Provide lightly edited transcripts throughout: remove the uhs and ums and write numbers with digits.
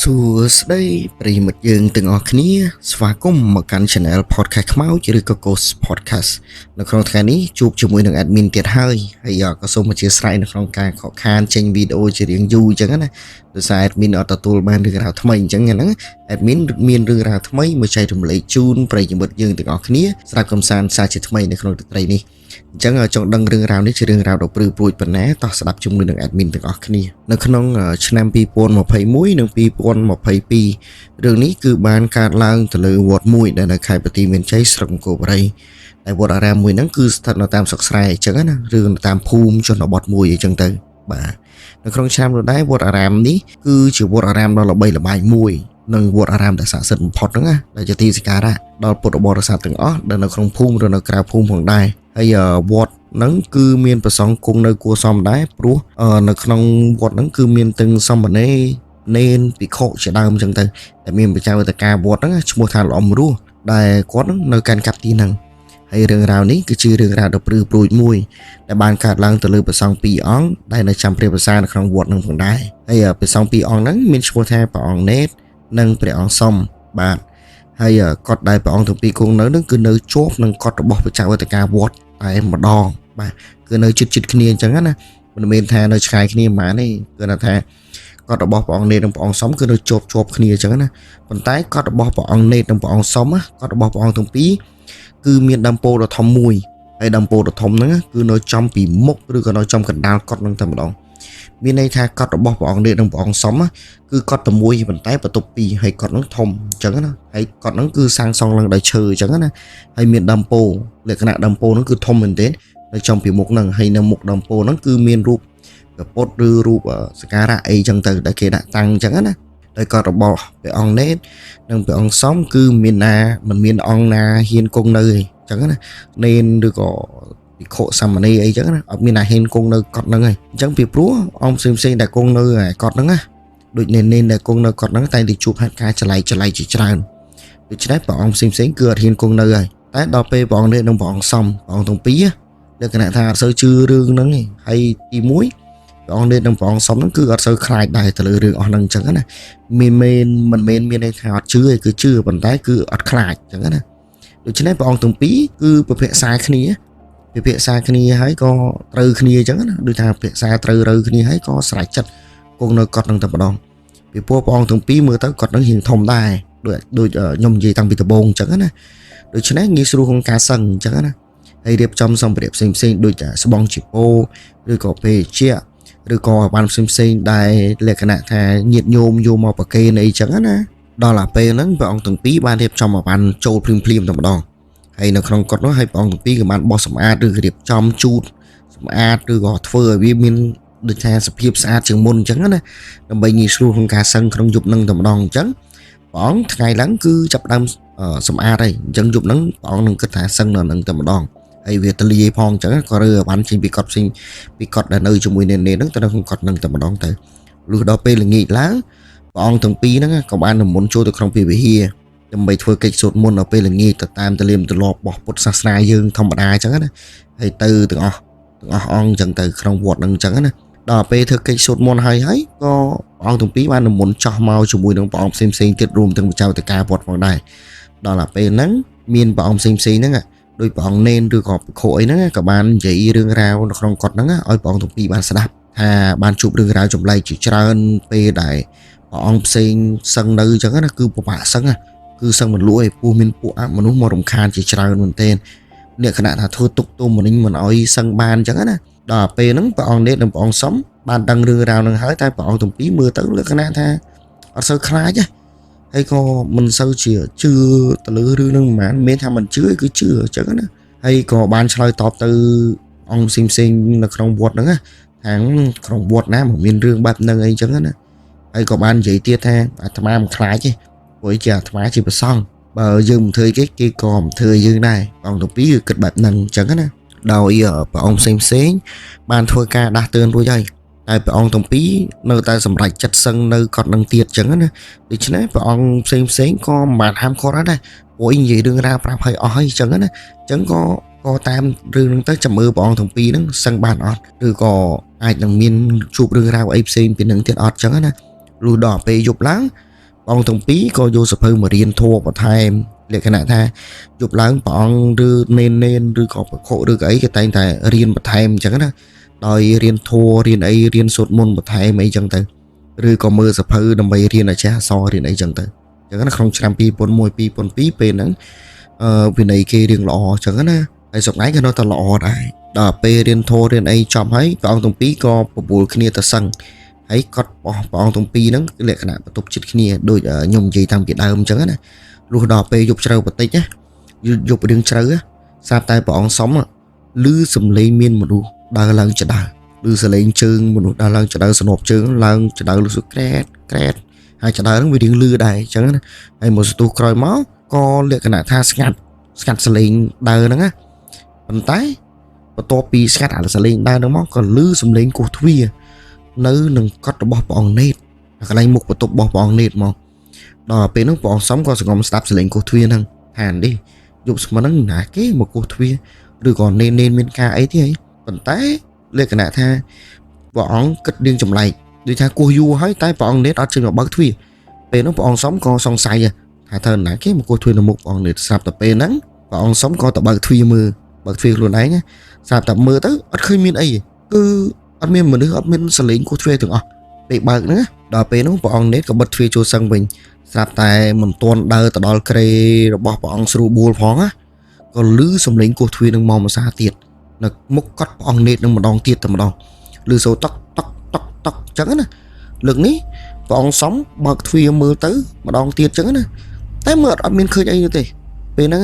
សួស្តីប្រិយមិត្តយើងទាំងអស់គ្នាស្វាគមន៍មកកាន់ Channel Podcast ខ្មោចឬក៏ Ghost Podcast នៅក្នុងថ្ងៃនេះជួបជាមួយនឹង admin ទៀតហើយក៏សូមអធិស្ឋាននៅក្នុងការខកខានចេញវីដេអូជារៀងយូរអញ្ចឹងណាដោយសារ admin អត់ទទួលបានរឿងរ៉ាវថ្មីអញ្ចឹងហ្នឹង admin មានរឿងរ៉ាវថ្មីមកចែករំលែកជូនប្រិយមិត្តយើងទាំងអស់គ្នាស្រាប់កំសាន្តសាជាថ្មីនៅក្នុងទឹកត្រីនេះអញ្ចឹងចង់ដឹងរឿងរ៉ាវនេះជារឿងរ៉ាវដ៏ព្រឺព្រួយប៉ុណ្ណាតោះស្ដាប់ជាមួយនឹង admin ទាំងអស់គ្នានៅក្នុងឆ្នាំ2021និង2022រឿងនេះគឺបានកើតឡើងទៅលើវត្តមួយដែលនៅខេត្តបន្ទាយមានជ័យស្រុកអង្គរបុរីហើយវត្តអារាមមួយហ្នឹងគឺស្ថិតនៅតាមស្រុកស្រែអញ្ចឹងណាឬនៅតាមភូមិជនបទមួយអញ្ចឹងទៅបាទនៅក្នុងឆ្នាំនោះដែរវត្តអារាមនេះគឺជាវត្តអារាមដ៏ល្បីល្បាញមួយនិងវត្តអារាមដែលស័ក្តិសិទ្ធិបំផុតហ្នឹងណាដែលជាទីសក្ការៈដល់ពុទ្ធបរិស័ទទាំងអស់ដែលនៅក្នុងភូមិឬនៅក្រៅភូមិផងដែរហើយវត្តហ្នឹងគឺមានប្រសង់គង់នៅគួរសមដែរព្រោះនៅក្នុងវត្តហ្នឹងគឺមានទាំងសមណេរនេនភិក្ខុជាដើមអញ្ចឹងទៅតែមានបច្ចេកវិទ្យាវត្តហ្នឹងឈ្មោះថាល្អំរស់ដែលគាត់នៅកាន់កាប់ទីហ្នឹងហើយរឿងរ៉ាវនេះគឺជារឿងរ៉ាវដ៏ព្រឺព្រួយមួយដែលបានកើតឡើងទៅលើព្រះសង្ឃពីរអង្គដែលនៅចាំព្រះប្រសានៅក្នុងវត្តហ្នឹងផងដែរហើយព្រះសង្ឃពីរអង្គហ្នឹងមានឈ្មោះថាព្រះអង្គនេតនិងព្រះអង្គសំបាទហើយកត់ដែលព្រះអង្គទាំងពីរគង់នៅនឹងគឺនៅជាប់នឹងកត់របស់បច្ចេកវិទ្យាវត្តតែម្ដងបាទគឺនៅជិតគ្នាអញ្ចឹងណាមិនមែនថានៅឆ្ងាយគ្នាប៉ុន្មានទេគឺថាកត់របស់ព្រះអង្គនេតនិងព្រះអង្គសំគឺនៅជាប់គ្នាអញ្ចឹងណាប៉ុន្តែកត់របស់ព្រះអង្គនេតនិងព្រះអង្គសំកត់របស់ព្រះអង្គទាំងពីរគឺមានដើមពោធិ៍ដ៏ធំមួយហើយដើមពោធិ៍ដ៏ធំហ្នឹងគឺនៅចំពីមុខឬក៏នៅចំកណ្ដាលកត់ហ្នឹងតែម្ដងមានន័យថាកត់របស់ព្រះអង្គនេតនិងព្រះអង្គសំគឺកត់តែមួយប៉ុន្តែបន្ទប់ពីរហើយកត់ហ្នឹងធំអញ្ចឹងណាហើយកត់ហ្នឹងគឺសាងសង់ឡើងដោយឈើអញ្ចឹងណាហើយមានដើមពោធិ៍លក្ខណៈដើមពោធិ៍ហ្នឹងគឺធំមែនទែននៅចំពីមុខហ្នឹងហើយនៅមុខដើមពោធិ៍ហ្នឹងគឺមានរូបព្រះពុទ្ធឬរូបសក្ការៈអីអញ្ចឹងទៅដែលគេដាក់តាំងអញ្ចឹងណាហើយកត់របស់ព្រះអង្គនេតនិងព្រះអង្គសំគឺមានណាមិនមានអង្គណាហ៊ានគង់នៅទេអញ្ចឹងណានេនឬក៏ភិក្ខុសាមណេរអីចឹងណាអត់មានអាហ៊ានគង់នៅកត់ហ្នឹងឯងអញ្ចឹងពីព្រោះអង្គផ្សេងដែលគង់នៅកត់ហ្នឹងណាដូចនេនដែលគង់នៅកត់ហ្នឹងតែទៅជួបហេតុការណ៍ចល័យជាច្រើនដូច្នេះព្រះអង្គផ្សេងគឺអត់ហ៊ានគង់នៅហើយតែដល់ពេលព្រះអង្គនេតនិងព្រះអង្គសំព្រះអង្គទាំងពីរលក្ខណៈថាអត់សូវជឿរឿងហ្នឹងឯងហើយទី1ព្រះអង្គនេតនិងព្រះអង្គសំហ្នឹងគឺអត់សូវខ្លាចដែរទៅលើរឿងអស់ហ្នឹងអញ្ចឹងណាមិនមែនមានន័យថាអត់ជឿទេគឺជឿប៉ុន្តែគឺអត់ខ្លាចអញ្ចឹងណាដូច្នេះព្រះអង្គទាំងពីរគឺពិភាក្សាគ្នាហើយក៏ត្រូវគ្នាអញ្ចឹងណាដូចថាពិភាក្សាត្រូវគ្នាហើយក៏ស្រេចចិត្តគង់នៅកត់នឹងតែម្ដងពីព្រោះព្រះអង្គទាំងពីរមើលទៅកត់នឹងរៀងធំដែរដូចខ្ញុំនិយាយតាំងពីដំបូងអញ្ចឹងណាដូច្នេះងាយស្រួលក្នុងការសឹងអញ្ចឹងណាហើយរៀបចំសម្ភារៈផ្សេងដូចស្បង់ជីពោឬក៏ភេសជ្ជៈឬក៏អាវ៉ាន់ផ្សេងដែលលក្ខណៈថាញាតញោមយកមកប្រគេនអីចឹងណាដល់អាពេលហ្នឹងព្រះអង្គទាំងពីរបានរៀបចំអាវ៉ាន់ចូលភ្លាមតែម្ដងហើយនៅក្នុងកត់នោះហើយព្រះអង្គទាំងពីរក៏បានបោះសម្អាតឬរៀបចំជូតសម្អាតឬក៏ធ្វើឲ្យវាមានដូចថាសភាពស្អាតជាងមុនអញ្ចឹងណាដើម្បីងាយស្រួលក្នុងការសឹងក្នុងយប់ហ្នឹងតែម្ដងអញ្ចឹងព្រះអង្គថ្ងៃឡើងគឺចាប់ដើមសម្អាតហើយអញ្ចឹងយប់ហ្នឹងព្រះអង្គនឹងគិតថាសឹងនៅហ្នឹងតែម្ដងហើយវាទលាយផងអញ្ចឹងក៏រើអាវ៉ាន់ចេញពីកត់ផ្សេងពីកត់ដែលនៅជាមួយនេនហ្នឹងទៅនៅក្នុងកត់ហ្នឹងតែម្ដងទៅលុះដល់ពេលល្ងាចឡើងព្រះអង្គទាំងពីរហ្នឹងក៏បាននិមន្តចូលទៅក្នុងព្រះវិហារដើម្បីធ្វើកិច្ចសូត្រមន្តដល់ពេលល្ងាចទៅតាមទលាមទម្លាប់របស់ពុទ្ធសាសនាយើងធម្មតាអញ្ចឹងណាហើយទៅទាំងអស់អង្គអញ្ចឹងទៅក្នុងវត្តហ្នឹងអញ្ចឹងណាដល់ពេលធ្វើកិច្ចសូត្រមន្តហើយក៏ព្រះអង្គទាំងពីរបាននិមន្តចោះមកជាមួយនឹងព្រះអង្គផ្សេងទៀតរួមទាំងបច្ចេកវិទ្យាវត្តផងដែរដល់ពេលហ្នឹងមានព្រះអង្គផ្សេងហ្នឹងដោយព្រះអង្គនេនឬក៏ភិក្ខុអីហ្នឹងក៏បាននិយាយរឿងរ៉ាវនៅក្នុងកត់ហ្នឹងឲ្យព្រះអង្គទាំងពីរបានស្ដាប់ថាបានជួបរឿងរ៉ាវចម្លែកជាច្រើនពេលដែលព្រះអង្គផ្សេងសឹងនៅអញ្ចឹងណាគឺពិបាកសឹងគឺសឹងមិនលក់ឯពោះមានពួកអមនុស្សមករំខានជាច្រើនមែនទែនលក្ខណៈថាធ្វើទុកទុំមិនឲ្យសឹងបានអញ្ចឹងណាដល់ពេលហ្នឹងព្រះអង្គនេតនិងព្រះអង្គសំបានដឹងរឿងរ៉ាវហ្នឹងហើយតែព្រះអង្គទាំងពីរមើលទៅលក្ខណៈថាអត់សូវខ្លាចហើយក៏មិនសូវជាជឿទៅលើរឿងហ្នឹងមិនមែនមានថាមិនជឿគឺជឿអញ្ចឹងណាហើយក៏បានឆ្លើយតបទៅអង្គផ្សេងនៅក្នុងវត្តហ្នឹងថាក្នុងវត្តណាមិនមានរឿងបែបហ្នឹងអីអញ្ចឹងណាហើយក៏បាននិយាយទៀតថាអាត្មាមិនខ្លាចទេព្រោះជាអាត្មាជាព្រះសង្ឃបើយើងមិនធ្វើគេក៏មិនធ្វើយើងដែរអង្គទាំងពីរគឺគិតបែបហ្នឹងអញ្ចឹងណាដោយព្រះអង្គផ្សេងបានធ្វើការដាស់តឿនរួចហើយតែព្រះអង្គទាំងពីរនៅតែសម្រេចចិត្តសឹងនៅកត់នឹងទៀតអញ្ចឹងណាដូច្នេះព្រះអង្គផ្សេងក៏មិនបានហាមឃាត់ដែរព្រោះនិយាយរឿងរ៉ាវប្រាប់ឲ្យអស់ហើយអញ្ចឹងណាអញ្ចឹងក៏តាមរឿងហ្នឹងទៅចាំមើលព្រះអង្គទាំងពីរហ្នឹងសឹងបានអត់ឬក៏អាចនឹងមានជួបរឿងរ៉ាវអីផ្សេងពីនឹងទៀតអត់អញ្ចឹងណា លុះដល់ពេលយប់ឡើងបងទាំងពីរក៏យកសភៅមករៀនធម៌បន្ថែមលក្ខណៈថាយប់ឡើងព្រះអង្គឬនេនឬក៏ប្រខុឬក៏អីគេតែងតែរៀនបន្ថែមអញ្ចឹងណាដោយរៀនធម៌រៀនអីរៀនសូត្រមន្តបន្ថែមអីអញ្ចឹងទៅឬក៏មើលសភៅដើម្បីរៀនអាចារ្យអក្សររៀនអីអញ្ចឹងទៅអញ្ចឹងណាក្នុងឆ្នាំ2001 2002ពេលហ្នឹងវិន័យគេរៀងល្អអញ្ចឹងណាហើយសុកណៃក៏នៅតែល្អដែរដល់ពេលរៀនធម៌រៀនអីចប់ហើយព្រះអង្គទាំងពីរក៏បបួលគ្នាទៅសឹងហើយកត់ព្រះអង្គទាំងពីរហ្នឹងគឺលក្ខណៈបន្ទប់ចិត្តគ្នាដូចខ្ញុំនិយាយតាំងពីដើមអញ្ចឹងណាលុះដល់ពេលយប់ជ្រៅបន្តិចណាយប់រៀងជ្រៅស្រាប់តែព្រះអង្គសុំឮសំឡេងមានមនុស្សដើរឡើងចដើឬសំឡេងជើងមនុស្សដើរឡើងចដើសនុបជើងឡើងចដើលឺក្រែតហើយចដើហ្នឹងវារៀងលឺដែរអញ្ចឹងណាហើយមកស្ទុះក្រោយមកក៏លក្ខណៈថាស្ងាត់សំឡេងដើរហ្នឹងណាប៉ុន្តែបន្ទាប់ពីស្ងាត់អាសំឡេងដើរហ្នឹងមកក៏លឺសំឡេងគោះទ្វារនៅនឹងកត់របស់ព្រះអង្គនេតកន្លែងមុខបន្ទប់របស់ព្រះអង្គនេតមកដល់ពេលហ្នឹងព្រះអង្គសំក៏សង្ងំស្ដាប់សំឡេងគោះទ្វារហ្នឹងថានេះយប់ស្មើហ្នឹងណាគេមកគោះទ្វារឬក៏នេនមានការអីទេប៉ុន្តែលក្ខណៈថាព្រះអង្គគិតរៀងចម្លែកដូចថាគោះយូរហើយតែព្រះអង្គនេតអត់ចេញមកបើកទ្វារពេលហ្នឹងព្រះអង្គសំក៏សង្ស័យថាតើណាគេមកគោះទ្វារនៅមុខព្រះអង្គនេតស្រាប់តែពេលហ្នឹងព្រះអង្គសំក៏ទៅបើកទ្វារមើលបើកទ្វារខ្លួនឯងស្រាប់តែមើលទៅអត់ឃើញមានអីគឺអត់មានមនុស្សអត់មានសលេងគោះទ្វារទាំងអស់ពេលបើកហ្នឹងដល់ពេលហ្នឹងព្រះអង្គនេតក៏បិទទ្វារចូលសឹងវិញស្រាប់តែមិនទាន់ដើរទៅដល់ក្រេរបស់ព្រះអង្គស្រួលបួលផងណាក៏ឮសំឡេងគោះទ្វារនឹងមកមួយសារទៀតនៅមុខកត់ព្រះអង្គនេតនឹងម្ដងទៀតតែម្ដងឮសូរតុកអញ្ចឹងណាលើកនេះព្រះអង្គសំបើកទ្វារមើលទៅម្ដងទៀតអញ្ចឹងណាតែមើលអត់មានឃើញអីទេពេលហ្នឹង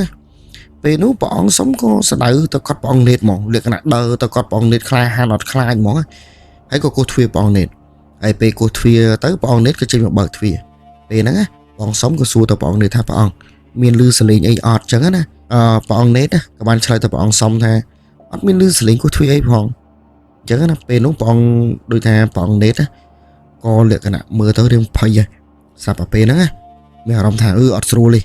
ពេលនោះព្រះអង្គសុំក៏ស្ដៅទៅកត់ព្រះអង្គនេតហ្មងលក្ខណៈដើរទៅកត់ព្រះអង្គនេតខ្លាហានអត់ខ្លាចហ្មងហើយក៏គោះទ្វារព្រះអង្គនេតហើយពេលគោះទ្វារទៅព្រះអង្គនេតក៏ចេញមកបើកទ្វារពេលហ្នឹងព្រះអង្គសុំក៏សួរទៅព្រះអង្គនេតថាព្រះអង្គមានឮសលេងអីអត់ចឹងណាព្រះអង្គនេតក៏បានឆ្លើយទៅព្រះអង្គសុំថាអត់មានឮសលេងគោះទ្វារអីផងចឹងណាពេលនោះព្រះអង្គដូចថាព្រះអង្គនេតក៏លក្ខណៈមើលទៅរឿងភ័យស្រាប់តែពេលហ្នឹងមានអារម្មណ៍ថាអត់ស្រួលទេ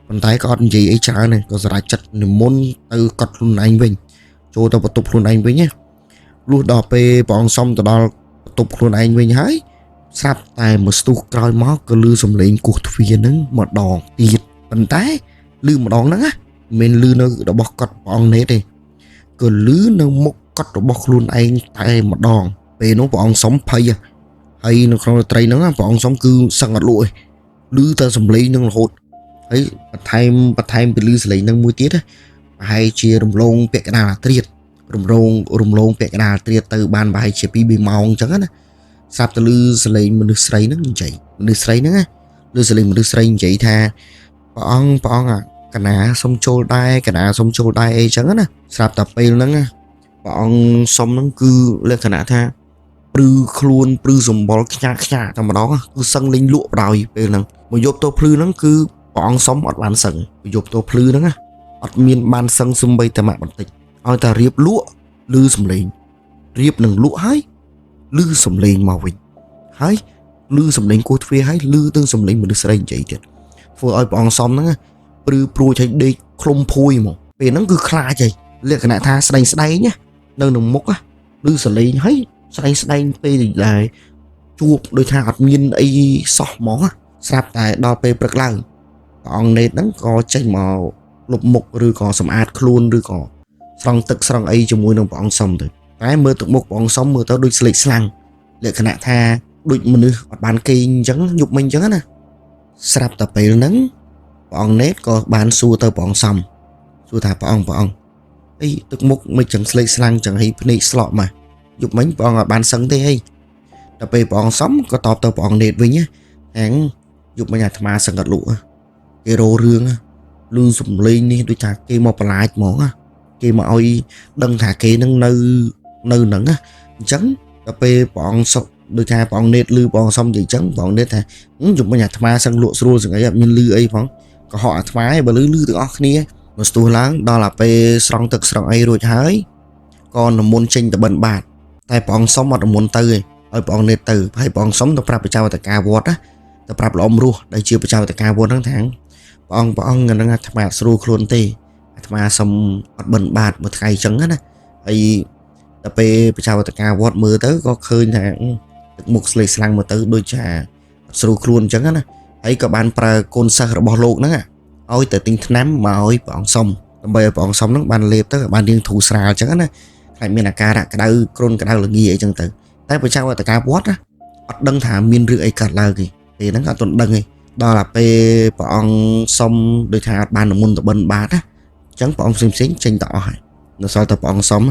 ប៉ុន្តែក៏អត់និយាយអីច្រើនទេក៏សម្រេចចិត្តនិមន្តទៅកត់ខ្លួនឯងវិញចូលទៅបន្ទប់ខ្លួនឯងវិញណាលុះដល់ពេលព្រះអង្គសំទៅដល់បន្ទប់ខ្លួនឯងវិញហើយស្រាប់តែមកស្ទុះក្រោយមកក៏ឮសំឡេងគោះទ្វារហ្នឹងម្ដងទៀតប៉ុន្តែឮម្ដងហ្នឹងមិនមែនឮនៅរបស់កត់ព្រះអង្គនេតទេក៏ឮនៅមុខកត់របស់ខ្លួនឯងតែម្ដងពេលនោះព្រះអង្គសំភ័យហើយនៅក្នុងរាត្រីហ្នឹងព្រះអង្គសំគឺសឹងអត់លក់ទេឮតែសំឡេងហ្នឹងរហូតហើយបន្ថែមពីលឺសលេងនឹងមួយទៀតប្រហែលជារំលងពាក់កណ្ដាលអាត្រៀតរំលងពាក់កណ្ដាលអាត្រៀតទៅបានប្រហែលជា 2-3 ម៉ោងអញ្ចឹងណាស្រាប់តែលឺសលេងមនុស្សស្រីហ្នឹងនិយាយមនុស្សស្រីហ្នឹងលឺសលេងមនុស្សស្រីនិយាយថាព្រះអង្គកណាសុំចូលដែរអីចឹងណាស្រាប់តែពេលហ្នឹងព្រះអង្គសុំហ្នឹងគឺលក្ខណៈថាព្រឺខ្លួនព្រឺសម្បល់ខ្ញាក់តែម្ដងគឺសឹងលេងលក់បដ ாய் ពេលហ្នឹងមកយប់ទៅភ្លឺហ្នឹងគឺព្រះអង្គសុំអត់បានសឹងយប់ទៅភ្លឺហ្នឹងអត់មានបានសឹងសំបីតែម៉ាក់បន្តិចឲ្យតែរៀបលក់ឮសំឡេងរៀបនឹងលក់ហើយឮសំឡេងមកវិញហើយឮសំឡេងគោះទ្វារហើយឮទៅសំឡេងមនុស្សស្រីនិយាយទៀតធ្វើឲ្យព្រះអង្គសុំហ្នឹងព្រឺព្រួយឲ្យដេកឃ្លុំភួយហ្មងពេលហ្នឹងគឺខ្លាចហើយលក្ខណៈថាស្ដែងណានៅក្នុងមុខឮសំឡេងហើយស្ដែងពេលដែលជួបដូចថាអត់មានអីសោះហ្មងស្រាប់តែដល់ពេលព្រឹកឡើងព្រះអង្គនេតហ្នឹងក៏ចេញមកលុបមុខឬក៏សម្អាតខ្លួនឬក៏ស្រង់ទឹកស្រង់អីជាមួយនឹងព្រះអង្គសុំទៅតែមើលទឹកមុខព្រះអង្គសុំមើលទៅដូចស្លេកស្លាំងលក្ខណៈថាដូចមនុស្សអត់បានគេងអញ្ចឹងយប់មិញអញ្ចឹងណាស្រាប់តែពេលហ្នឹងព្រះអង្គនេតក៏បានសួរទៅព្រះអង្គសុំសួរថាព្រះអង្គអីទឹកមុខមិនចឹងស្លេកស្លាំងចឹងហើយភ្នែកស្លក់មកយប់មិញព្រះអង្គអត់បានសឹងទេហីដល់ពេលព្រះអង្គសុំក៏តបទៅព្រះអង្គនេតវិញហ្នឹងយប់មិញអាត្មាសឹងអត់លក់គេរោរឿងលឺសំឡេងនេះដូចថាគេមកបន្លាចហ្មងគេមកឲ្យដឹងថាគេនឹងនៅហ្នឹងអញ្ចឹងដល់ពេលព្រះអង្គសុំដូចថាព្រះអង្គនេតលឺព្រះអង្គសុំនិយាយអញ្ចឹងព្រះអង្គនេតថាយប់មិញអាត្មាសឹងលក់ស្រួលសឹងអីអត់មានលឺអីផងក៏ហកអាត្មាឯងបើលឺទាំងអស់គ្នាមកស្ទុះឡើងដល់អាពេលស្រង់ទឹកស្រង់អីរួចហើយក៏និមន្តចេញទៅបិណ្ឌបាតតែព្រះអង្គសុំអត់និមន្តទៅឯងឲ្យព្រះអង្គនេតទៅហើយព្រះអង្គសុំទៅប្រាប់ប្រជាវត្តការវត្តទៅប្រាប់ល្អមរស់ដែលជាប្រជាវត្តការវត្តហ្នឹងថាព្រះអង្គហ្នឹងអាត្មាស្រួលខ្លួនទេអាត្មាសុំអត់បិណ្ឌបាតមួយថ្ងៃអញ្ចឹងណាហើយដល់ពេលប្រជាវត្តការវត្តមើលទៅក៏ឃើញថា ទឹកមុខស្លេកស្លាំងមកទៅដូចចាស្រួលខ្លួនអញ្ចឹងណាហើយក៏បានប្រើកូនសិស្សរបស់លោកហ្នឹងឲ្យទៅទិញថ្នាំមកឲ្យព្រះអង្គសុំដើម្បីឲ្យព្រះអង្គសុំហ្នឹងបានលេបទៅបានរៀងធូរស្រាលអញ្ចឹងណាខ្លាចមានអាការៈក្តៅគ្រុនក្តៅល្ងាអីចឹងទៅតែប្រជាវត្តការវត្តណាអត់ដឹងថាមានរឿងអីកើតឡើងទេពេលហ្នឹងអត់ទាន់ដឹងទេដល់តែពេលព្រះអង្គសុំដូចថាអត់បាននិមន្តទៅបិណ្ឌបាតណាអញ្ចឹងព្រះអង្គផ្សេងចេញទៅអស់ហើយនៅសល់តែព្រះអង្គសុំ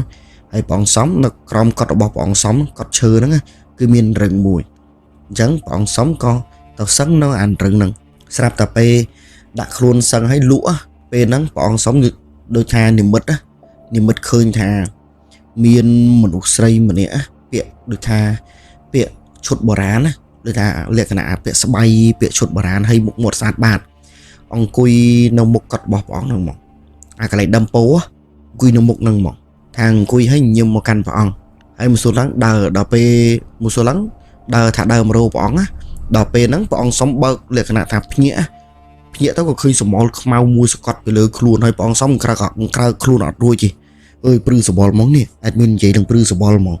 ហើយព្រះអង្គសុំនៅក្រោមកត់របស់ព្រះអង្គសុំកត់ឈើហ្នឹងគឺមានរឹងមួយអញ្ចឹងព្រះអង្គសុំក៏ទៅសឹងនៅអានរឹងហ្នឹងស្រាប់តែពេលដាក់ខ្លួនសឹងឲ្យលក់ពេលហ្នឹងព្រះអង្គសុំដូចថានិមិត្តឃើញថាមានមនុស្សស្រីម្នាក់ពាក់ដូចថាពាក់ឈុតបុរាណណាដូចថាលក្ខណៈពាក់ស្បៃពាក់ឈុតបុរាណហើយមុខមាត់ស្អាតបាតអង្គុយនៅមុខកត់របស់ព្រះអង្គហ្នឹងមកអាកន្លែងដឹមពោអង្គុយនៅមុខហ្នឹងមកថាអង្គុយឲ្យញឹមមកកាន់ព្រះអង្គហើយមូសូឡង់ដើរដល់ពេលមូសូឡង់ដើរថាដើរមករោព្រះអង្គណាដល់ពេលហ្នឹងព្រះអង្គសុំបើកលក្ខណៈថាភ្ញាក់ទៅក៏ឃើញសមោលខ្មៅមួយសកត់ទៅលើខ្លួនហើយព្រះអង្គសុំក្រៅខ្លួនអត់រួចទេអើយព្រឺសបល់ហ្មងនេះអត់មាននិយាយនឹងព្រឺសបល់ហ្មង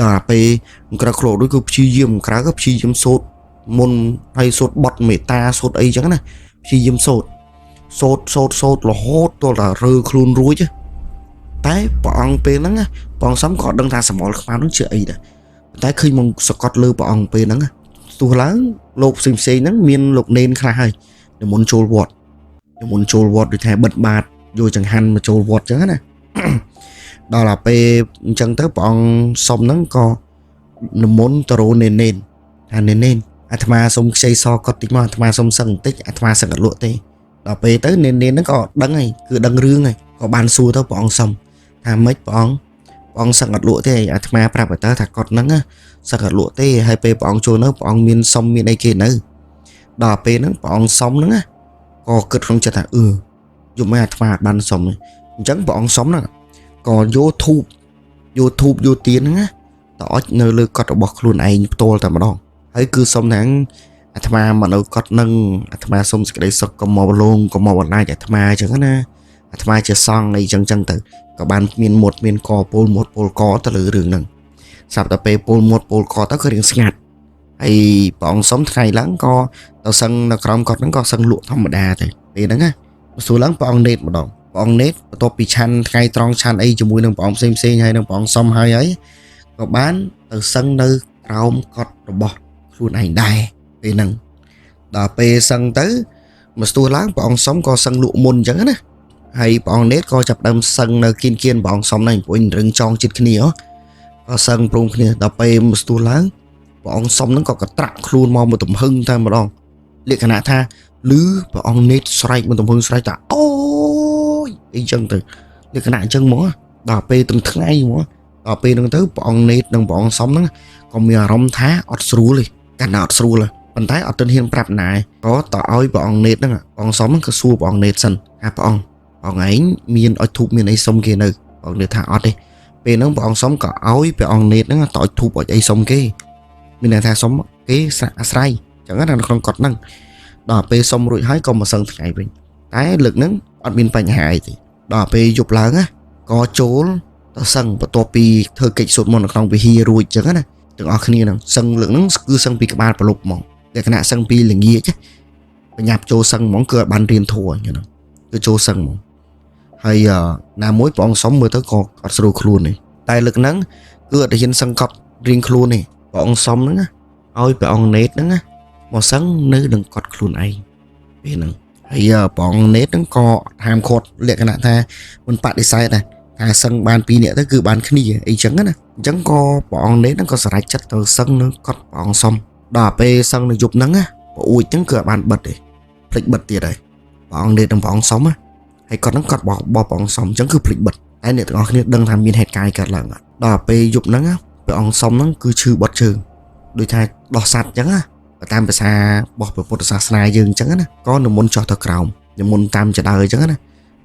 ដល់ពេលក្រៅខ្លួនដូចគឺព្យាយាមក្រៅក៏ព្យាយាមសូត្រមុនហើយសូត្របត់មេត្តាសូត្រអីចឹងណាព្យាយាមសូត្ររហូតដល់តែរើខ្លួនរួចតែព្រះអង្គពេលហ្នឹងព្រះអង្គសំក៏ដឹងថាសមោលខ្មៅហ្នឹងជាអីដែរតែឃើញមកសកត់លើព្រះអង្គពេលហ្នឹងទោះឡើងលោកផ្សេងហ្នឹងមានលោកនេនខ្លះហើយនិមន្តចូលវត្តដូចថាបិទបាតយកចង្ហាន់មកចូលវត្តចឹងណាដល់តែពេលអញ្ចឹងទៅព្រះអង្គសុំហ្នឹងក៏និមន្តទៅរកនេនថានេនអាត្មាសុំខ្ចីសកត់តិចមកអាត្មាសុំសឹងបន្តិចអាត្មាសឹងអត់លក់ទេដល់ពេលទៅនេនហ្នឹងក៏ដឹងហើយគឺដឹងរឿងហើយក៏បានសួរទៅព្រះអង្គសុំថាម៉េចព្រះអង្គសឹងអត់លក់ទេអាត្មាប្រាប់ទៅថាគាត់ហ្នឹងសឹងអត់លក់ទេហើយពេលព្រះអង្គចូលនៅព្រះអង្គមានសុំមានអីគេនៅដល់ពេលហ្នឹងព្រះអង្គសុំហ្នឹងក៏គិតក្នុងចិត្តថាយប់មកអាត្មាអត់បានសុំអញ្ចឹងព្រះអង្គសុំហ្នឹងក៏យកធូបយកទៀនហ្នឹងទៅអុជនៅលើកត់របស់ខ្លួនឯងផ្ទាល់តែម្ដងហើយគឺសុំថាអាត្មាមកនៅកត់នឹងអាត្មាសុំសេចក្តីសុខកុំមកលងកុំមកបណ្ដាច់អាត្មាអញ្ចឹងណាអាត្មាជាសង្ឃអីចឹងទៅក៏បានមានមាត់មានកពលមាត់ពលកទៅលើរឿងហ្នឹងស្រាប់តែពេលពលមាត់ពលកទៅគឺរៀងស្ងាត់ហើយព្រះអង្គសុំថ្ងៃឡើងក៏ទៅសឹងនៅក្រោមកត់ហ្នឹងក៏សឹងលក់ធម្មតាទៅពេលហ្នឹងណាសួរឡើងព្រះអង្គនេតម្ដងព្រះអង្គនេតបន្ទាប់ពីឆាន់ថ្ងៃត្រង់ឆាន់អីជាមួយនឹងព្រះអង្គផ្សេងហើយនឹងព្រះអង្គសុំហើយក៏បានទៅសឹងនៅក្រោមកត់របស់ខ្លួនឯងដែរពេលហ្នឹងដល់ពេលសឹងទៅមកស្ទួឡើងព្រះអង្គសុំក៏សឹងលក់មុនអញ្ចឹងណាហើយព្រះអង្គនេតក៏ចាប់ដើមសឹងនៅគៀនព្រះអង្គសុំហ្នឹងព្រោះរឹងចងចិត្តគ្នាក៏សឹងព្រមគ្នាដល់ពេលមកស្ទួឡើងព្រះអង្គសុំហ្នឹងក៏កត្រាក់ខ្លួនមកទំហឹងតែម្ដងលក្ខណៈថាឮព្រះអង្គនេតស្រែកមកទំហឹងស្រែកថាអូយអីចឹងទៅលក្ខណៈអញ្ចឹងមកដល់ពេលទាំងថ្ងៃមកដល់ពេលហ្នឹងទៅព្រះអង្គនេតនិងព្រះអង្គសុំហ្នឹងក៏មានអារម្មណ៍ថាអត់ស្រួលទេកាន់តែអត់ស្រួលប៉ុន្តែអត់ទាន់ហ៊ានប្រាប់ណាក៏តឲ្យព្រះអង្គនេតហ្នឹងព្រះអង្គសុំហ្នឹងក៏សួរព្រះអង្គនេតសិនថាព្រះអង្គឯងមានអុជធូបមានអីសុំគេនៅព្រះអង្គនេតថាអត់ទេពេលហ្នឹងព្រះអង្គសុំក៏ឲ្យព្រះអង្គនេតហ្នឹងតអុជធូបអុជអីសុំគេមានន័យថាសុំគេអាស្រ័យចឹងណានៅក្នុងកត់ហ្នឹងដល់ពេលសុំរួចហើយក៏មកសឹងថ្ងៃវិញតែលើកហ្នឹងអត់មានបញ្ហាអីទេដល់ពេលយប់ឡើងក៏ចូលទៅសឹងបន្ទាប់ពីធ្វើកិច្ចសូត្រមន្តនៅក្នុងវិហាររួចចឹងណាទាំងអស់គ្នាហ្នឹងសឹងលើកហ្នឹងគឺសឹងពីក្បាលប្រលប់ហ្មងលក្ខណៈសឹងពីល្ងាចបញ្ញាប់ចូលសឹងហ្មងគឺអត់បានរៀនធัวចឹងណាគឺចូលសឹងហ្មងហើយណាមួយព្រះអង្គសុំមើលទៅក៏អត់ស្រួលខ្លួនទេតែលើកហ្នឹងគឺអត់ហ៊ានសឹងកប់រៀងខ្លួនទេព្រះអង្គសុំហ្នឹងឲ្យព្រះអង្គនេតហ្នឹងមកសឹងនៅនឹងកត់ខ្លួនឯងពេលហ្នឹងហើយព្រះអង្គនេតហ្នឹងក៏ហាមឃាត់លក្ខណៈថាមិនបដិសេធដែរថាសឹងបាន2នាក់ទៅគឺបានគ្នាអីចឹងណាអញ្ចឹងក៏ព្រះអង្គនេតហ្នឹងក៏ស្រេចចិត្តទៅសឹងនៅកត់ព្រះអង្គសុំដល់ពេលសឹងនៅយប់ហ្នឹងប្រអួចហ្នឹងគឺអត់បានបិទទេភ្លេចបិទទៀតហើយព្រះអង្គនេតនិងព្រះអង្គសុំហើយគាត់ហ្នឹងគាត់បោះព្រះអង្គសុំអញ្ចឹងគឺភ្លេចបិទតែអ្នកទាំងអស់គ្នាដឹងថាមានហេតុការណ៍កើតឡើងដល់ពេលយប់ហ្នឹងព្រះអង្គសុំហ្នឹងគឺឈឺបត់ជើងដូចថាដោះសัตว์អញ្ចឹងតាមភាសារបស់ពុទ្ធសាសនាយើងអញ្ចឹងណាក៏និមន្តចុះទៅក្រោមនិមន្តតាមចដើអញ្ចឹងណា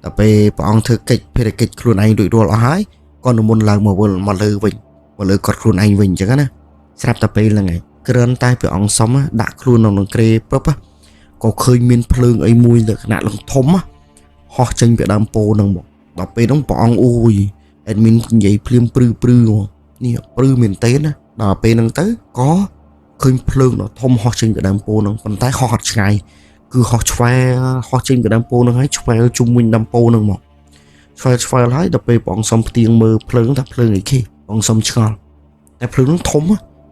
ដល់ពេលព្រះអង្គធ្វើកិច្ចភារកិច្ចខ្លួនឯងរួចរាល់អស់ហើយក៏និមន្តឡើងមកវិលមកលើវិញមកលើគាត់ខ្លួនឯងវិញអញ្ចឹងណាស្រាប់តែពេលហ្នឹងឯងគ្រាន់តែព្រះអង្គសុំដាក់ខ្លួននៅក្នុងក្រេព្រឹបក៏ឃើញមានភ្លើងអីមួយលក្ខណៈលំធំហោះចេញពីដើមពោហ្នឹងមកដល់ពេលហ្នឹងព្រះអង្គអូយអេដមីននិយាយភ្លាមព្រឺនេះព្រឺមែនទេណាដល់ពេលហ្នឹងទៅក៏ ឃើញភ្លើងដ៏ធំហោះចេញពីដើមពោនឹងប៉ុន្តែហោះអត់ឆ្ងាយគឺហោះឆ្វែហោះចេញពីដើមពោនឹងហើយឆ្វែជុំវិញដើមពោនឹងមកឆ្វែហើយដល់ពេលព្រះអង្គសំផ្ទៀងមើលភ្លើងថាភ្លើងអីគេព្រះអង្គសំឆ្ងល់តែភ្លើងនឹងធំ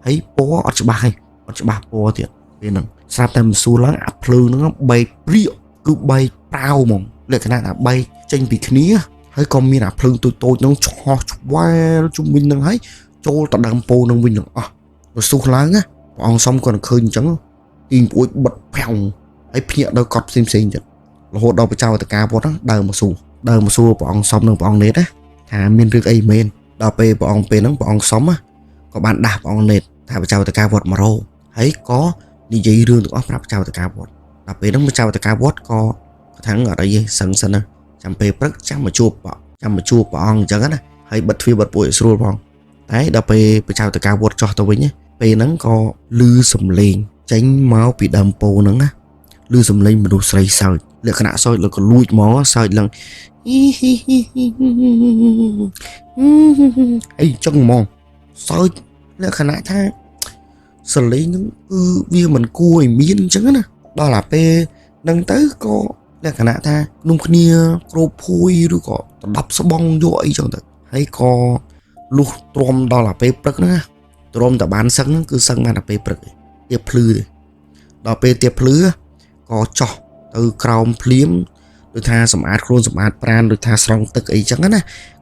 ហើយពណ៌អត់ច្បាស់ហើយអត់ច្បាស់ពណ៌ទៀតពេលហ្នឹងស្រាប់តែមស៊ូឡើងអាភ្លើងហ្នឹងបែកព្រាកគឺបែកប្រៅហ្មងលក្ខណៈថាបែកចេញពីគ្នាហើយក៏មានអាភ្លើងតូចហ្នឹងឆោះឆ្វែជុំវិញហ្នឹងហើយចូលទៅដើមពោនឹងវិញទាំងអស់រស៊ូសឡើងណាព្រះអង្គសំគាត់ឃើញអញ្ចឹងទីងពួយបិទភាំងហើយភ្ញាក់ដល់កត់ផ្សេងទៀតរហូតដល់បចៅតកាវត្តហ្នឹងដើរមកសួរព្រះអង្គសំនិងព្រះអង្គនេតណាថាមានរឿងអីមែនដល់ពេលព្រះអង្គពេលហ្នឹងព្រះអង្គសំក៏បានដាស់ព្រះអង្គនេតថាបចៅតកាវត្តមករោហើយក៏និយាយរឿងទាំងអស់ប្រាប់បចៅតកាវត្តដល់ពេលហ្នឹងបចៅតកាវត្តក៏ថាអត់អីទេសឹងសិនណាចាំពេលព្រឹកចាំមកជួបព្រះអង្គអញ្ចឹងណាហើយបិទទ្វារបិទពួយឲ្យស្រួលផងតែដល់ពេលបចៅតកាវត្តចោះទៅវិញពេលហ្នឹងក៏ឮសំឡេងចេញមកពីដើមពោហ្នឹងណាឮសំឡេងមនុស្សស្រីសើចលក្ខណៈសើចលើក៏លួចមកសើចឡើងអីចឹងហ្មងសើចលក្ខណៈថាសំឡេងហ្នឹងគឺវាមិនគួរឲ្យមានអញ្ចឹងណាដល់តែពេលហ្នឹងទៅក៏លក្ខណៈថាนุ่มគ្នាគ្របភួយឬក៏ដណ្ដប់ស្បងយកអីចឹងទៅហើយក៏លុះទ្រាំដល់តែពេលព្រឹកហ្នឹងទ្រាំតែបានសឹងហ្នឹងគឺសឹងបានតែពេលព្រឹកទេទៀបភ្លឺទេដល់ពេលទៀបភ្លឺក៏ចោះទៅក្រោមភ្លៀមដូចថាសម្អាតខ្លួនសម្អាតប្រាណដូចថាស្រង់ទឹកអីចឹងណា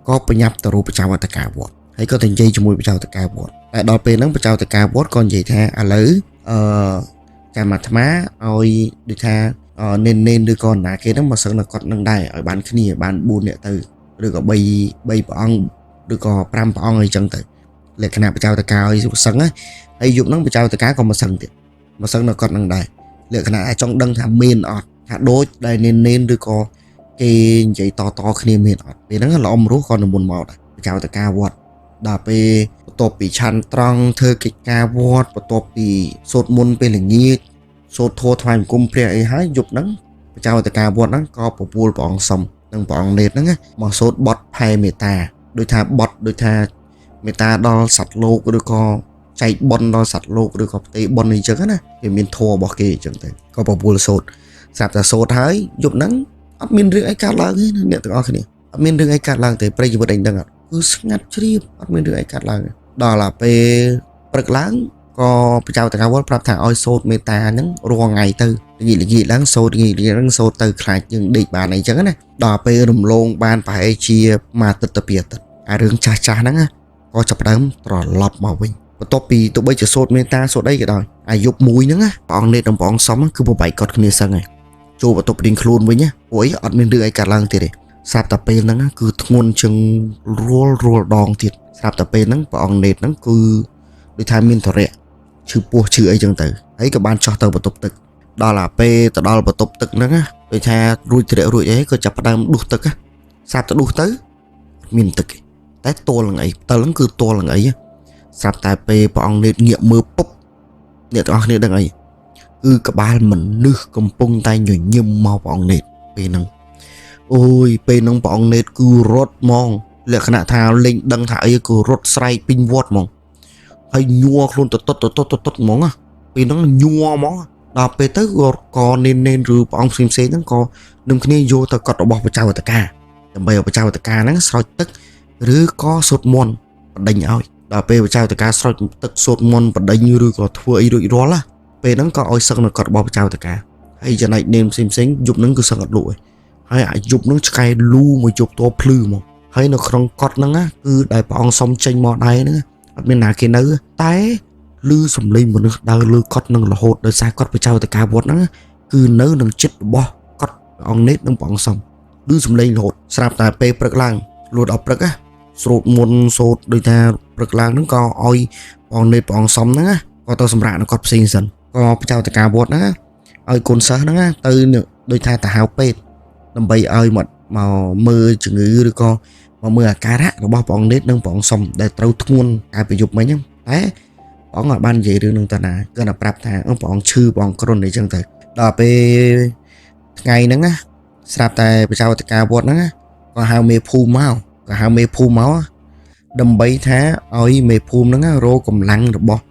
ក៏ប្រញាប់ទៅរកបចៅតកាវត្តហើយក៏ទៅនិយាយជាមួយបចៅតកាវត្តតែដល់ពេលហ្នឹងបចៅតកាវត្តក៏និយាយថាឥឡូវចាំអាត្មាឲ្យដូចថានេនឬក៏ណាគេហ្នឹងមកសឹងនៅគាត់នឹងដែរឲ្យបានគ្នាបាន4នាក់ទៅឬក៏3ព្រះអង្គឬក៏5ព្រះអង្គអីចឹងទៅលក្ខណៈបចៅតកាឲ្យសឹងហើយយប់ហ្នឹងបចៅតកាក៏មកសឹងទៀតមកសឹងនៅគាត់នឹងដែរលក្ខណៈអាចចង់ដឹងថាមានអត់ថាដូចដែលនេនឬក៏គេនិយាយតគ្នាមានអត់ពេលហ្នឹងល្អមរស់ក៏និមន្តមកដែរបចៅតកាវត្តដល់ពេលបន្ទាប់ពីឆាន់ត្រង់ធ្វើកិច្ចការវត្តបន្ទាប់ពីសូត្រមន្តពេលល្ងាចសូត្រធម៌ថ្វាយបង្គំព្រះអីហើយយប់ហ្នឹងបចៅតកាវត្តហ្នឹងក៏ប្រពូលព្រះអង្គសំនិងព្រះអង្គនេតហ្នឹងមកសូត្របទផែមេត្តាដូចថាបទដូចថាមេត្តាដល់សត្វលោកឬក៏ចែកបុណ្យដល់សត្វលោកឬក៏ផ្ទៃបុណ្យអីចឹងណាគេមានធម៌របស់គេអញ្ចឹងទៅក៏ប្រពូលសូត្រស្រាប់តែសូត្រហើយយប់ហ្នឹងអត់មានរឿងអីកើតឡើងទេអ្នកទាំងអស់គ្នាអត់មានរឿងអីកើតឡើងទេប្រិយមិត្តអីដឹងអត់គឺស្ងាត់ជ្រាបអត់មានរឿងអីកើតឡើងដល់តែពេលព្រឹកឡើងក៏បចៅតកាវត្តប្រាប់ថាឲ្យសូត្រមេត្តាហ្នឹងរាល់ថ្ងៃទៅល្ងាចឡើងសូត្រហ្នឹងសូត្រទៅខ្លាចយើងដេកបានអីចឹងណាដល់ពេលរំលងបានប្រហែលជាមួយអាទិត្យទៅពីអាទិត្យអារឿងចាស់ហ្នឹងក៏ចាប់ផ្ដើមត្រឡប់មកវិញបន្ទាប់ពីទោះបីជាសូត្រមេត្តាសូត្រអីក៏ដោយអាយុមួយហ្នឹងព្រះអង្គនេតនិងព្រះអង្គសំគឺប្របែកគាត់គ្នាសឹងហើយចូលបន្ទប់រៀងខ្លួនវិញព្រោះអីអត់មានរឿងអីកើតឡើងទៀតទេស្រាប់តែពេលហ្នឹងគឺធ្ងន់ជាងរាល់ដងទៀតស្រាប់តែពេលហ្នឹងព្រះអង្គនេតហ្នឹងគឺដូចថាមានតរៈឈឺពោះឈឺអីចឹងទៅហើយក៏បានចោះទៅបន្ទប់ទឹកដល់អាពេលទៅដល់បន្ទប់ទឹកហ្នឹងដូចថារួចតរៈរួចអីក៏ចាប់ផ្ដើមដុះទឹកស្រាប់តែដុះទៅមានទឹកតែទល់នឹងអីផ្ទាល់ហ្នឹងគឺទល់នឹងអីស្រាប់តែពេលព្រះអង្គនេតងាកមើលពុបអ្នកទាំងអស់គ្នាដឹងអីគឺក្បាលមនុស្សកំពុងតែញញឹមមកព្រះអង្គនេតពេលហ្នឹងអូយពេលហ្នឹងព្រះអង្គនេតគឺរត់ហ្មងលក្ខណៈថាលេងដឹងថាអីគឺរត់ស្រែកពេញវត្តហ្មងហើយញ័រខ្លួនតតហ្មងពេលហ្នឹងញ័រហ្មងដល់ពេលទៅក៏នេនឬព្រះអង្គផ្សេងហ្នឹងក៏នឹងគ្នាយកទៅកត់របស់បចៅតកាដើម្បីឲ្យបចៅតកាហ្នឹងស្រោចទឹកឬក៏សូត្រមន្តបណ្ដេញឲ្យដល់ពេលបចៅតកាស្រោចទឹកសូត្រមន្តបណ្ដេញឬក៏ធ្វើអីរួចរាល់ពេលហ្នឹងក៏ឲ្យសឹងនៅកត់របស់បចៅតកាហើយចំណែកនេនផ្សេងយប់ហ្នឹងគឺសឹងអត់លក់ហើយអាយប់ហ្នឹងឆ្កែលូមួយយប់តភ្លឺមកហើយនៅក្នុងកត់ហ្នឹងគឺដែលព្រះអង្គសុំចេញមកដែរហ្នឹងអត់មានណាគេនៅតែឮសំឡេងមនុស្សដើរលើកត់នឹងរហូតដោយសារគាត់បចៅតកាវត្តហ្នឹងគឺនៅនឹងចិត្តរបស់កត់ព្រះអង្គនេតនិងព្រះអង្គសំឮសំឡេងរហូតស្រាប់តែពេលព្រឹកឡើងលួតដល់ព្រឹកស្រូតមុនសូត្រដូចថាព្រឹកឡើងហ្នឹងក៏ឲ្យព្រះអង្គនេតព្រះអង្គសំហ្នឹងក៏ទៅសម្រាប់នៅគាត់ផ្សេងសិនក៏បចៅតកាវត្តហ្នឹងឲ្យកូនសិស្សហ្នឹងទៅដូចថាទៅហៅពេទ្យដើម្បីឲ្យមកមើលជំងឺឬក៏មកមើលអាការៈរបស់ព្រះអង្គនេតនិងព្រះអង្គសំដែលត្រូវធ្ងន់កាលពីយប់មិញហ្នឹងតែព្រះអង្គអាចបាននិយាយរឿងនឹងទៅណាគាត់តែប្រាប់ថាព្រះអង្គឈឺព្រះអង្គគ្រុនអីចឹងទៅដល់ពេលថ្ងៃហ្នឹងស្រាប់តែបចៅតកាវត្តហ្នឹងក៏ហៅមេភូមិមកដើម្បីថាឲ្យមេភូមិហ្នឹងរកកម្លាំងរបស់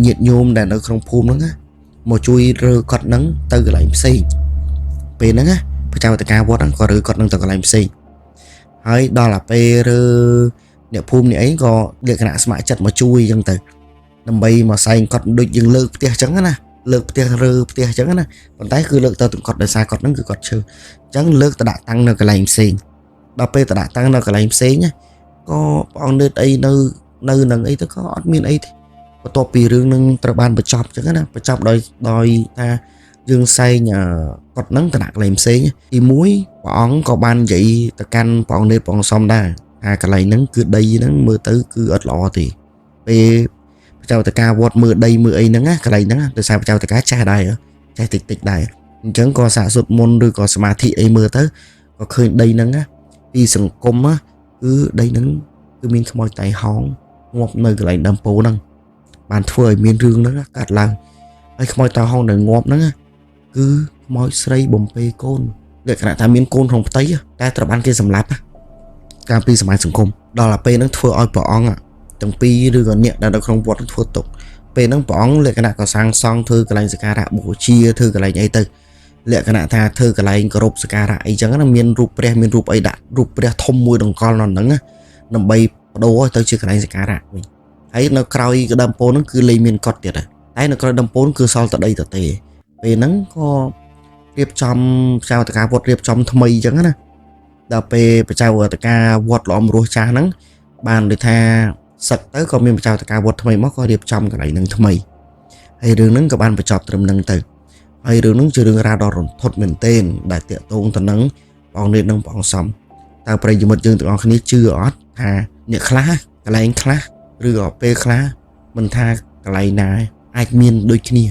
nhiệt nhômដែលនៅក្នុងភូមិហ្នឹងមកជួយរើគាត់ហ្នឹងទៅកន្លែងផ្សេងពេលហ្នឹងប្រជាវត្តការវត្តហ្នឹងក៏រើគាត់ហ្នឹងទៅកន្លែងផ្សេងហើយដល់តែពេលរើអ្នកភូមិនេះអីក៏លក្ខណៈស្ម័គ្រចិត្តមកជួយអញ្ចឹងទៅដើម្បីមកសែងគាត់ដូចយើងលើកផ្ទះអញ្ចឹងណាលើកផ្ទះរើផ្ទះអញ្ចឹងណាប៉ុន្តែគឺលើកទៅទាំងគាត់ដោយសារគាត់ហ្នឹងគឺគាត់ឈឺអញ្ចឹងលើកទៅដាក់តាំងនៅកន្លែងផ្សេងដល់ពេលទៅដាក់តាំងនៅកន្លែងផ្សេងក៏ព្រះអង្គនេះអីនៅនឹងអីទៅក៏អត់មានអីទេបន្ទាប់ពីរឿងនឹងត្រូវបានបញ្ចប់អញ្ចឹងណាបញ្ចប់ដោយថាយើងសែងគាត់ហ្នឹងទៅដាក់កន្លែងផ្សេងទី1ព្រះអង្គក៏បាននិយាយទៅកាន់ព្រះអង្គនេះព្រះអង្គសំដែរថាកន្លែងហ្នឹងគឺដីហ្នឹងមើលទៅគឺអត់ល្អទេពេលប្រជាវត្តការវត្តមើលដីមើលអីហ្នឹងកន្លែងហ្នឹងដោយសារប្រជាវត្តការចេះដែរចេះតិចដែរអញ្ចឹងក៏សាកសុទ្ធមុនឬក៏សមាធិអីមើលទៅក៏ឃើញដីហ្នឹងពីសង្គមគឺដីហ្នឹងគឺមានខ្មោចតៃហោងងាប់នៅកន្លែងដើមពោហ្នឹងបានធ្វើឲ្យមានរឿងហ្នឹងកាត់ឡើងហើយខ្មោចតៃហោងដែលងាប់ហ្នឹងគឺខ្មោចស្រីបំពេកូនលក្ខណៈថាមានកូនក្នុងផ្ទៃតែត្រូវបានគេសម្លាប់កាលពីសម័យសង្គមដល់តែពេលហ្នឹងធ្វើឲ្យព្រះអង្គទាំងពីរឬក៏អ្នកដែលនៅក្នុងវត្តធ្វើទុកពេលហ្នឹងព្រះអង្គលក្ខណៈក៏សាងសង់ធ្វើកន្លែងសក្ការៈបូជាធ្វើកន្លែងអីទៅលក្ខណៈថាធ្វើកន្លែងគោរពសក្ការៈអីចឹងណាមានរូបព្រះមានរូបអីដាក់រូបព្រះធំមួយដង្កល់នៅហ្នឹងដើម្បីបដូរទៅជាកន្លែងសក្ការៈវិញហើយនៅក្រោយដើមពោធិ៍ហ្នឹងគឺលែងមានកត់ទៀតតែនៅក្រោយដើមពោធិ៍គឺសល់តែដីទទេពេលហ្នឹងក៏រៀបចំប្រជាវត្តការវត្តរៀបចំថ្មីចឹងណាដល់ពេលប្រជាវត្តការវត្តល្អមរស់ចាស់ហ្នឹងបានដូចថាសឹកទៅក៏មានប្រជាវត្តការវត្តថ្មីមកក៏រៀបចំកន្លែងហ្នឹងថ្មីហើយរឿងហ្នឹងក៏បានបញ្ចប់ត្រឹមហ្នឹងទៅហើយរឿងហ្នឹងជារឿងរ៉ាវដ៏រន្ធត់មែនទែនដែលតាក់ទងទៅនឹងព្រះអង្គនេះនិងព្រះអង្គសំតើប្រិយមិត្តយើងទាំងអស់គ្នាជឿអត់ថាអ្នកខ្លះកន្លែងខ្លះឬក៏ពេលខ្លះមិនថាកន្លែងណាអាចមានដូចគ្នា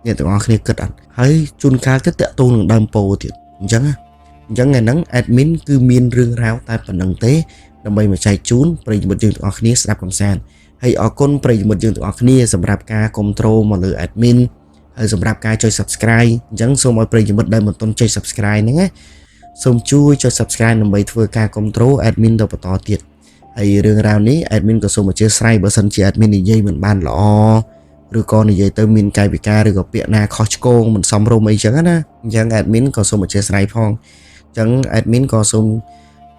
អ្នកទាំងអស់គ្នាគិតអត់ហើយជួនកាលទៅតាក់ទងនឹងដើមពោទៀតអញ្ចឹងថ្ងៃហ្នឹង admin គឺមានរឿងរ៉ាវតែប៉ុណ្្នឹងទេដើម្បីមកចែកជូនប្រិយមិត្តយើងទាំងអស់គ្នាស្ដាប់កំសាន្តហើយអរគុណប្រិយមិត្តយើងទាំងអស់គ្នាសម្រាប់ការគាំទ្រមកលើ admin ហើយសម្រាប់ការចុច subscribe អញ្ចឹងសូមឲ្យប្រិយមិត្តដែលមិនទាន់ចុច subscribe ហ្នឹងសូមជួយចុច subscribe ដើម្បីធ្វើការគាំទ្រ admin ទៅបន្តទៀតហើយរឿងរ៉ាវនេះ admin ក៏សូមអធិស្ឋានបើសិនជា admin និយាយមិនបានល្អឬក៏និយាយទៅមានកាយវិការឬក៏ពាក្យណាខុសឆ្គងមិនសមរម្យអីចឹងណាអញ្ចឹង admin ក៏សូមអធិស្ឋានផងអញ្ចឹង admin ក៏សូម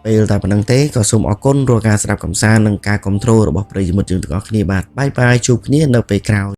ពេលតែប៉ុណ្្នឹងទេក៏សូមអរគុណរាល់ការស្ដាប់កំសាន្តនិងការគាំទ្ររបស់ប្រិយមិត្តយើងទាំងអស់គ្នាបាទបាយបាយជួបគ្នានៅពេលក្រោយ